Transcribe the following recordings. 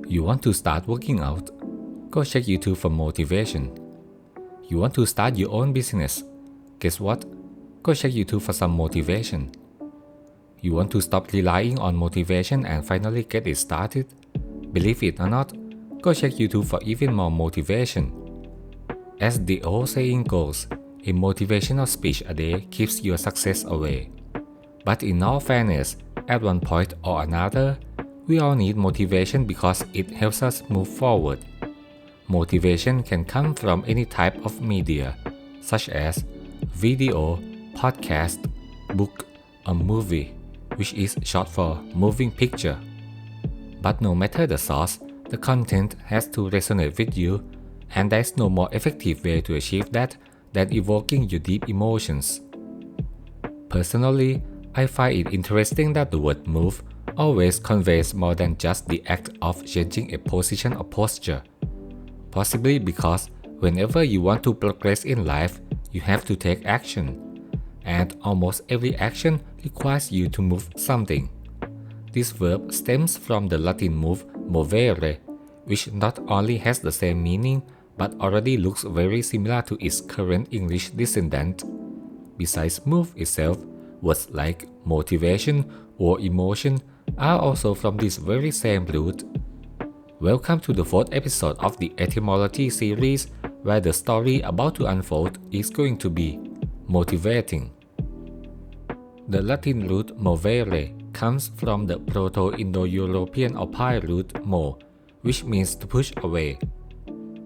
You want to start working out? Go check YouTube for motivation. You want to start your own business? Guess what? Go check YouTube for some motivation. You want to stop relying on motivation and finally get it started? Believe it or not, go check YouTube for even more motivation. As the old saying goes, a motivational speech a day keeps your success away. But in all fairness, at one point or another, we all need motivation because it helps us move forward. Motivation can come from any type of media, such as video, podcast, book, or movie, which is short for moving picture. But no matter the source, the content has to resonate with you, and there's no more effective way to achieve that than evoking your deep emotions. Personally, I find it interesting that the word move always conveys more than just the act of changing a position or posture. Possibly because whenever you want to progress in life, you have to take action. And almost every action requires you to move something. This verb stems from the Latin move movere, which not only has the same meaning but already looks very similar to its current English descendant. Besides move itself, words like motivation or emotion are also from this very same root. Welcome to the fourth episode of the Etymology series, where the story about to unfold is going to be motivating. The Latin root movere comes from the Proto-Indo-European or Pi root mo, which means to push away.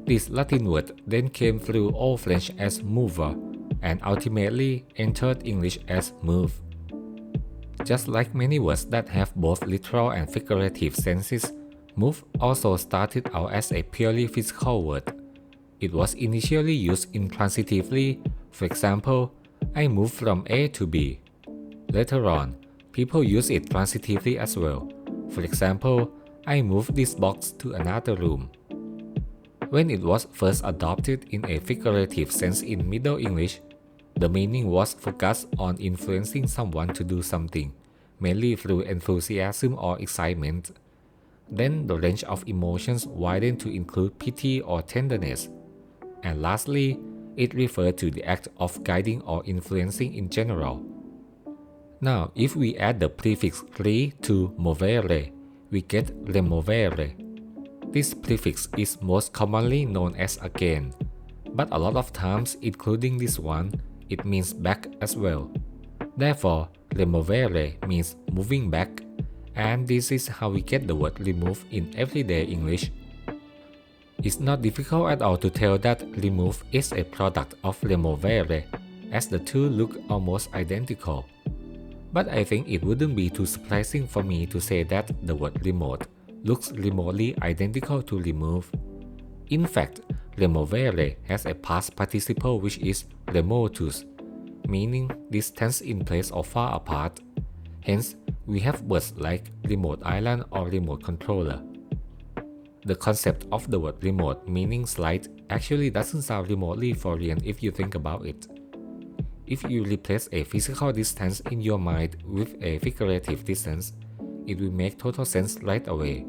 This Latin word then came through Old French as mover and ultimately entered English as move. Just like many words that have both literal and figurative senses, move also started out as a purely physical word. It was initially used intransitively, for example, I moved from A to B. Later on, people use it transitively as well. For example, I moved this box to another room. When it was first adopted in a figurative sense in Middle English, the meaning was focused on influencing someone to do something, mainly through enthusiasm or excitement. Then the range of emotions widened to include pity or tenderness. And lastly, it referred to the act of guiding or influencing in general. Now, if we add the prefix "re" to movere, we get removere. This prefix is most commonly known as again, but a lot of times, including this one, it means back as well. Therefore, removere means moving back, and this is how we get the word remove in everyday English. It's not difficult at all to tell that remove is a product of removere, as the two look almost identical. But I think it wouldn't be too surprising for me to say that the word remote looks remotely identical to remove. In fact, removere has a past participle which is remotus, meaning distance in place or far apart. Hence, we have words like remote island or remote controller. The concept of the word remote meaning slight actually doesn't sound remotely foreign if you think about it. If you replace a physical distance in your mind with a figurative distance, it will make total sense right away.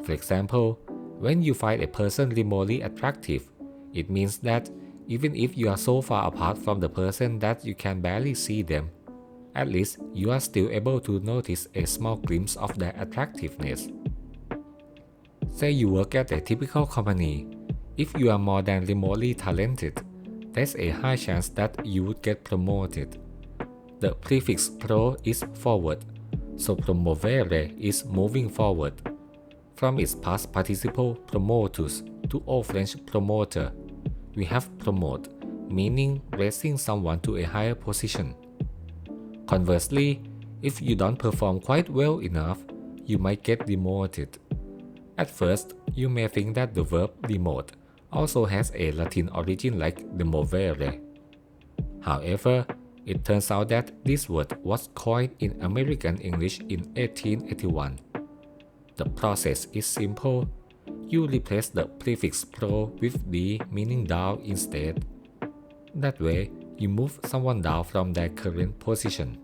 For example, when you find a person remotely attractive, it means that even if you are so far apart from the person that you can barely see them, at least you are still able to notice a small glimpse of their attractiveness. Say you work at a typical company. If you are more than remotely talented, there's a high chance that you would get promoted. The prefix pro is forward, so promovere is moving forward. From its past participle promotus to Old French promoter, we have promote, meaning raising someone to a higher position. Conversely, if you don't perform quite well enough, you might get demoted. At first, you may think that the verb demote also has a Latin origin like demovere. However, it turns out that this word was coined in American English in 1881. The process is simple. You replace the prefix pro with d meaning down instead. That way, you move someone down from their current position.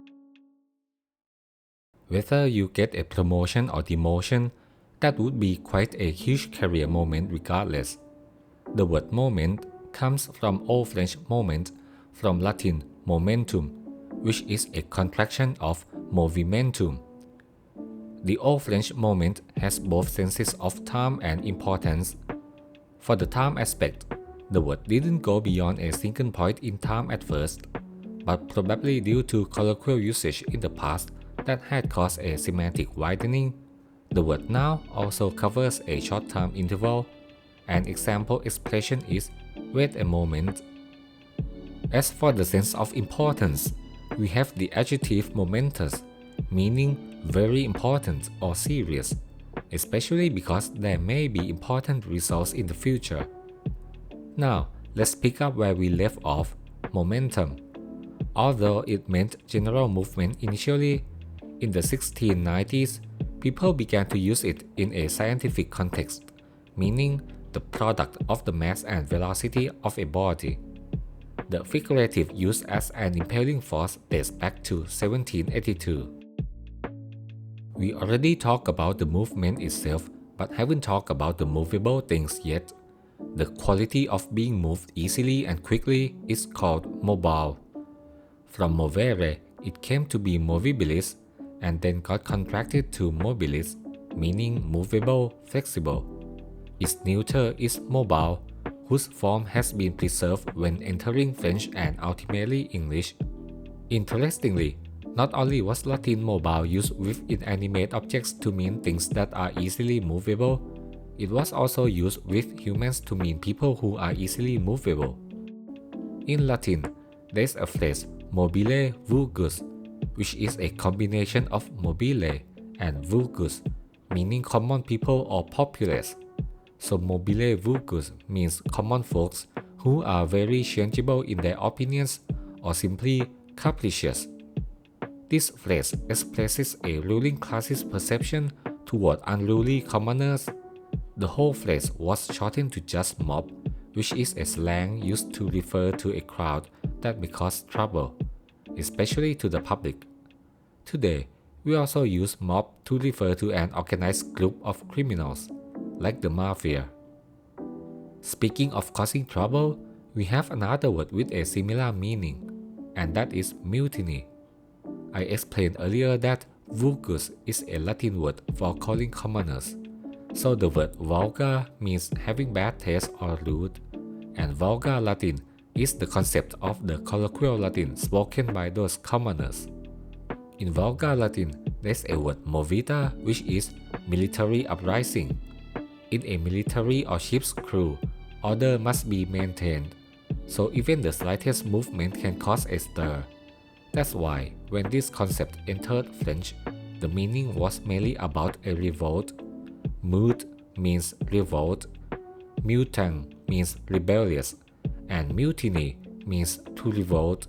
Whether you get a promotion or demotion, That would be quite a huge career moment regardless. The word moment comes from Old French moment, from Latin momentum, which is a contraction of movimentum. The Old French moment has both senses of time and importance. For the time aspect, the word didn't go beyond a single point in time at first, but probably due to colloquial usage in the past that had caused a semantic widening, the word now also covers a short time interval. An example expression is "wait a moment." As for the sense of importance, we have the adjective momentous, meaning very important or serious, especially because there may be important results in the future. Now, let's pick up where we left off, momentum. Although it meant general movement initially, in the 1690s, people began to use it in a scientific context, meaning the product of the mass and velocity of a body. The figurative use as an impelling force dates back to 1782. We already talked about the movement itself, but haven't talked about the movable things yet. The quality of being moved easily and quickly is called mobile. From movere, it came to be movibilis, and then got contracted to mobilis, meaning movable, flexible. Its neuter is mobile, whose form has been preserved when entering French and ultimately English. Interestingly, not only was Latin mobile used with inanimate objects to mean things that are easily movable, it was also used with humans to mean people who are easily movable. In Latin, there's a phrase mobile vulgus, which is a combination of mobile and vulgus, meaning common people or populace. So mobile vulgus means common folks who are very changeable in their opinions or simply capricious. This phrase expresses a ruling class's perception toward unruly commoners. The whole phrase was shortened to just mob, which is a slang used to refer to a crowd that may cause trouble, especially to the public. Today, we also use mob to refer to an organized group of criminals, like the mafia. Speaking of causing trouble, we have another word with a similar meaning, and that is mutiny. I explained earlier that vulgus is a Latin word for calling commoners, so the word vulgar means having bad taste or rude, and vulgar Latin is the concept of the colloquial Latin spoken by those commoners. In vulgar Latin, there's a word movita, which is military uprising. In a military or ship's crew, order must be maintained, so even the slightest movement can cause a stir. That's why, when this concept entered French, the meaning was mainly about a revolt. Mut means revolt, mutin means rebellious, and mutiny means to revolt.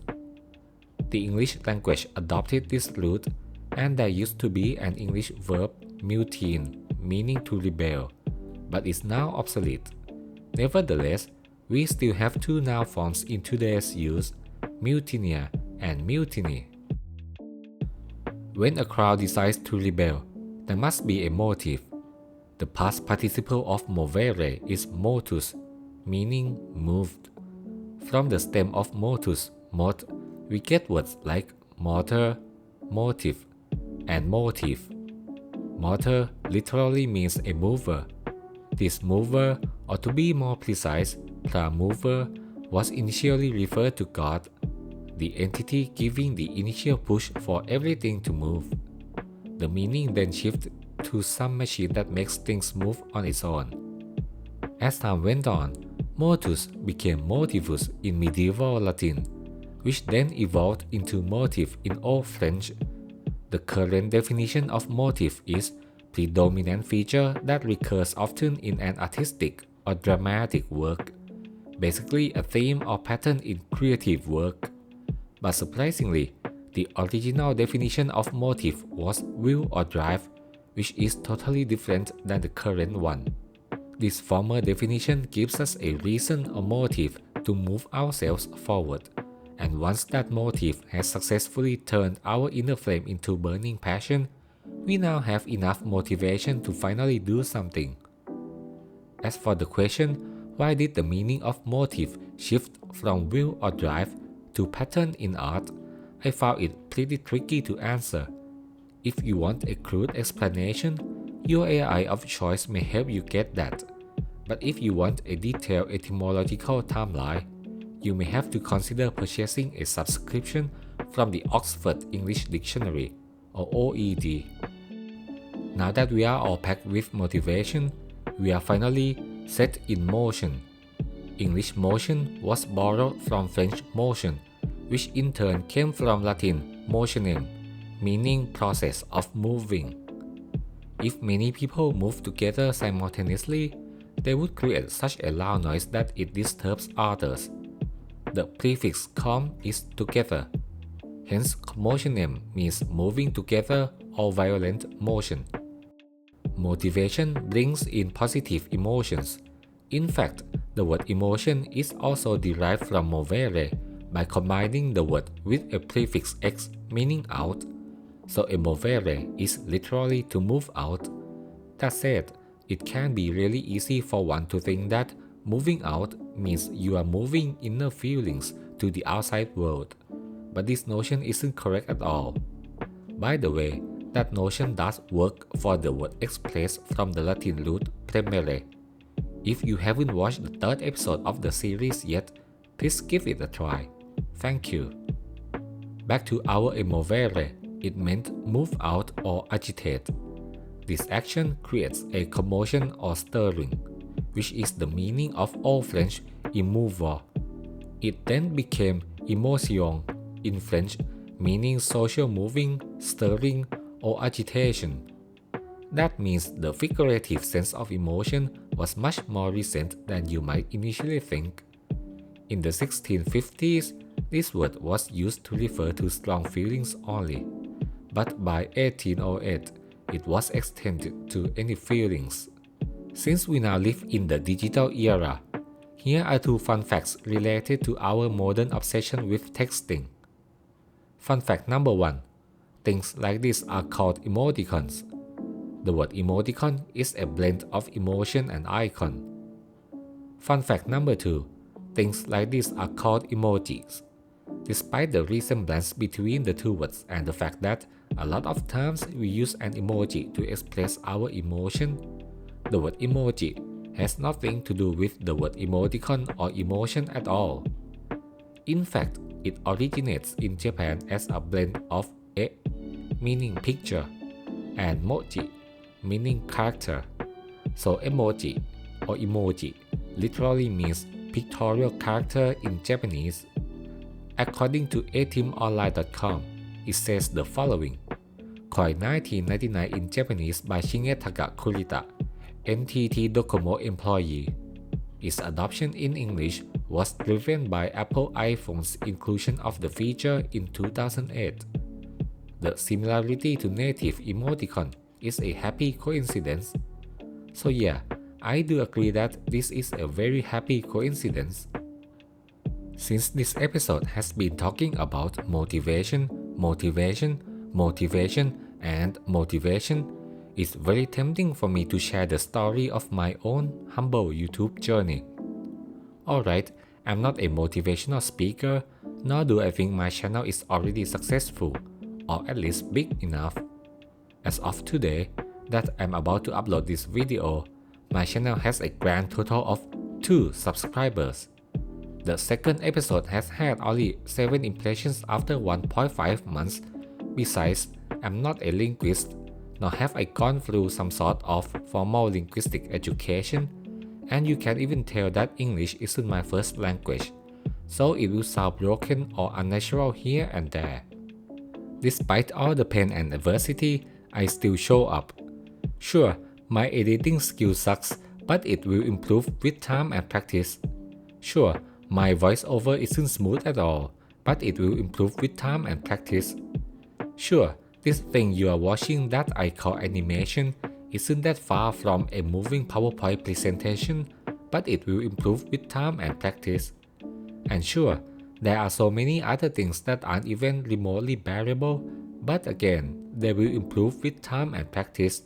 The English language adopted this root, and there used to be an English verb mutine, meaning to rebel, but is now obsolete. Nevertheless, we still have two noun forms in today's use, mutinia and mutiny. When a crowd decides to rebel, there must be a motive. The past participle of movere is motus, meaning moved. From the stem of motus, mot, we get words like mortar, motif, and motif. Mortar literally means a mover. This mover, or to be more precise, mover, was initially referred to God, the entity giving the initial push for everything to move. The meaning then shifted to some machine that makes things move on its own. As time went on, motus became motivus in medieval Latin, which then evolved into motif in Old French. The current definition of motif is predominant feature that recurs often in an artistic or dramatic work, basically a theme or pattern in creative work. But surprisingly, the original definition of motive was will or drive, which is totally different than the current one. This former definition gives us a reason or motive to move ourselves forward, and once that motive has successfully turned our inner flame into burning passion, we now have enough motivation to finally do something. As for the question, why did the meaning of motive shift from will or drive to pattern in art, I found it pretty tricky to answer. If you want a crude explanation, your AI of choice may help you get that. But if you want a detailed etymological timeline, you may have to consider purchasing a subscription from the Oxford English Dictionary, or OED. Now that we are all packed with motivation, we are finally set in motion. English motion was borrowed from French motion, which in turn came from Latin motionem, meaning process of moving. If many people move together simultaneously, they would create such a loud noise that it disturbs others. The prefix com is together. Hence, commotionem means moving together or violent motion. Motivation brings in positive emotions. In fact, the word emotion is also derived from movere by combining the word with a prefix x meaning out. So a movere is literally to move out. That said, it can be really easy for one to think that moving out means you are moving inner feelings to the outside world. But this notion isn't correct at all. By the way, that notion does work for the word expressed from the Latin root premere. If you haven't watched the third episode of the series yet, please give it a try. Thank you. Back to our emovere, it meant move out or agitate. This action creates a commotion or stirring, which is the meaning of Old French émouvoir. It then became émotion in French, meaning social moving, stirring, or agitation. That means the figurative sense of emotion was much more recent than you might initially think. In the 1650s, this word was used to refer to strong feelings only, but by 1808, it was extended to any feelings. Since we now live in the digital era, here are two fun facts related to our modern obsession with texting. Fun fact number 1. Things like this are called emoticons. The word emoticon is a blend of emotion and icon. Fun fact number 2. Things like this are called emojis. Despite the resemblance between the two words and the fact that a lot of times we use an emoji to express our emotion, the word emoji has nothing to do with the word emoticon or emotion at all. In fact, it originates in Japan as a blend of e, meaning picture, and moji, meaning character. So emoji or emoji literally means pictorial character in Japanese. According to etymonline.com, it says the following: coined 1999 in Japanese by Shigetaka Kurita, NTT Docomo employee. Its adoption in English was driven by Apple iPhone's inclusion of the feature in 2008. The similarity to native emoticon is a happy coincidence. So yeah, I do agree that this is a very happy coincidence. Since this episode has been talking about motivation, and motivation, it's very tempting for me to share the story of my own humble YouTube journey. Alright, I'm not a motivational speaker, nor do I think my channel is already successful, or at least big enough. As of today, that I'm about to upload this video, my channel has a grand total of 2 subscribers. The second episode has had only 7 impressions after 1.5 months. Besides, I'm not a linguist, nor have I gone through some sort of formal linguistic education, and you can even tell that English isn't my first language, so it will sound broken or unnatural here and there. Despite all the pain and adversity, I still show up. Sure, my editing skill sucks, but it will improve with time and practice. Sure, my voiceover isn't smooth at all, but it will improve with time and practice. Sure, this thing you are watching that I call animation isn't that far from a moving PowerPoint presentation, but it will improve with time and practice. And sure, there are so many other things that aren't even remotely bearable, but again, they will improve with time and practice.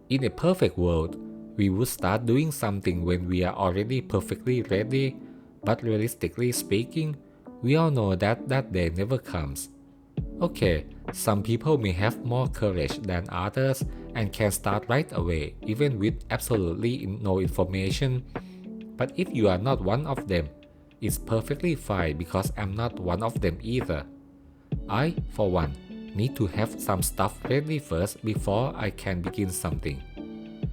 In a perfect world, we would start doing something when we are already perfectly ready, but realistically speaking, we all know that that day never comes. Okay, some people may have more courage than others and can start right away, even with absolutely no information. But if you are not one of them, it's perfectly fine because I'm not one of them either. I, for one, need to have some stuff ready first before I can begin something.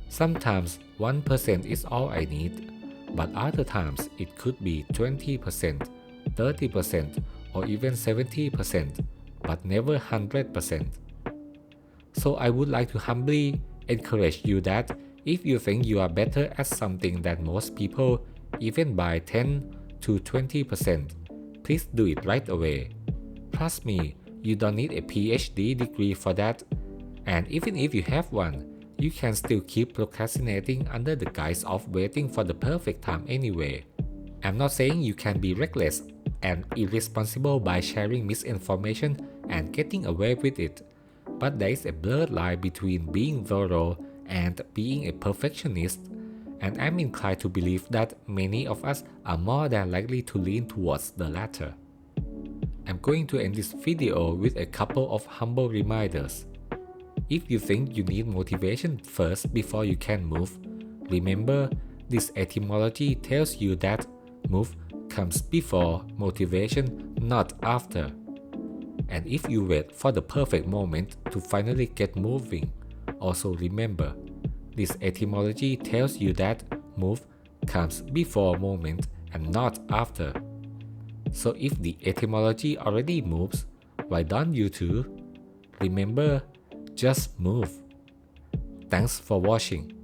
Sometimes 1% is all I need, but other times it could be 20%, 30%, or even 70%, but never 100%. So I would like to humbly encourage you that if you think you are better at something than most people, even by 10 to 20%, please do it right away. Trust me, you don't need a PhD degree for that. And even if you have one, you can still keep procrastinating under the guise of waiting for the perfect time anyway. I'm not saying you can be reckless and irresponsible by sharing misinformation and getting away with it, but there is a blurred line between being thorough and being a perfectionist, and I'm inclined to believe that many of us are more than likely to lean towards the latter. I'm going to end this video with a couple of humble reminders. If you think you need motivation first before you can move, remember this etymology tells you that move comes before motivation, not after. And if you wait for the perfect moment to finally get moving, also remember this etymology tells you that move comes before moment and not after. So if the etymology already moves, why don't you too? Remember, just move. Thanks for watching.